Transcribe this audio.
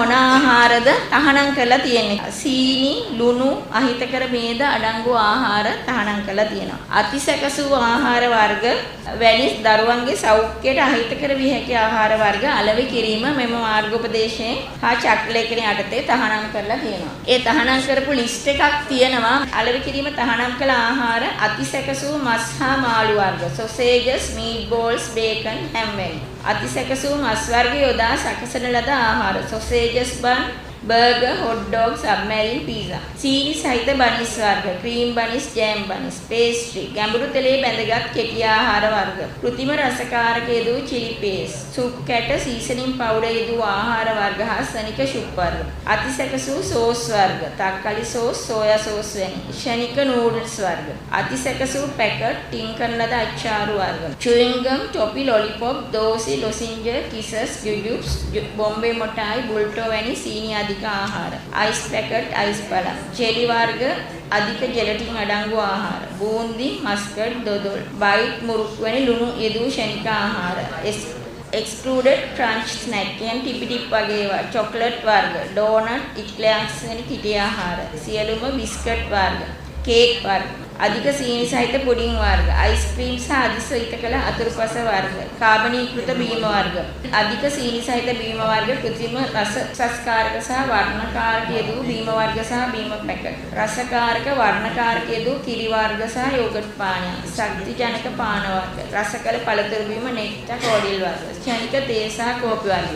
මොන ආහාරද තහනම් කරලා තියෙන්නේ? සීනි, ලුණු, අහිතකර මේද අඩංගු ආහාර තහනම් කරලා තියෙනවා. අතිසැකසූ ආහාර වර්ග වැනි දරුවන්ගේ සෞඛ්‍යයට අහිතකර විය හැකි ආහාර වර්ග අලෙවි කිරීම මෙම මාර්ගෝපදේශයෙන් හා චක්‍රලේඛනයේ යටතේ තහනම් කරලා තියෙනවා. ඒ තහනම් කරපු ලිස්ට් එකක් තියෙනවා. අලෙවි කිරීම තහනම් කළ ආහාර අතිසැකසූ මස් හා මාළු වර්ග, sausages, meatballs, bacon, ham වැනි. අතිසැකසූ මස් වර්ග යොදා සකසන ලද ආහාර, sausages bun, burger, hot dog, submarine pizza. සීනි සහිත බනිස් වර්ග, cream බනිස්, jam බනිස්, pastry, ගැඹුරු තෙලේ බැඳගත් කෙටි ආහාර වර්ග, කෘත්‍රිම රසකාරක යෙදූ chili paste, සුප් කැට, seasoning powder යෙදූ ආහාර වර්ග හා සනික සුප් වර්ග. අතිසැකසූ සෝස් වර්ග, තක්කලි සෝස්, සෝයා සෝස් වැනි. ශනික නූඩල්ස් වර්ග. අතිසැකසූ පැකට්, ටින් කරන ලද අච්චාරු වර්ග. chewing gum, toffee, lollipop, දෝසි, ලොසින්ජර්, kisses, jujubes, bombay මොටායි, බුල්ටෝ වැනි සීනි අධික ආහාර. අයිස් පැකට්, අයිස් පළම්. ජෙලි වර්ග, අධික ජෙලටින් අඩංගු ආහාර. බූන්දි, මස්කට්, දොදොල්, බයිට්, මුරුක් වැනි ලුණු යෙදූ ශනික ආහාර. excluded crunch snack කියන්නේ ටිපි ටිප් වගේ ඒවා. චොක්ලට් වර්ග, ඩෝනට්, ඉක්ලෑක්ස් වැනි කිටි ආහාර. සියලුම බිස්කට් වර්ග, කේක් වර්ග. අධික සීනි සහිත පුඩින් වර්ග, අයිස්ක්‍රීම් සහ අධිසවිත කළ අතුරුපස වර්ග, කාබනීකృత බීම වර්ග, අධික සීනි සහිත බීම වර්ග, කෘත්‍රිම රස සංස්කාරක සහ වර්ණකාරක යෙදූ බීම වර්ග සහ බීම පැකට්, රසකාරක වර්ණකාරක යෙදූ කිරි වර්ග සහ යෝගට් පානයන්, ශක්තිජනක පාන වර්ග, රසකල පළතුරු බීම, නෙක්ටර්, කෝඩිල් වර්ග, ක්ෂණික තේ සහ කෝපි වර්ග.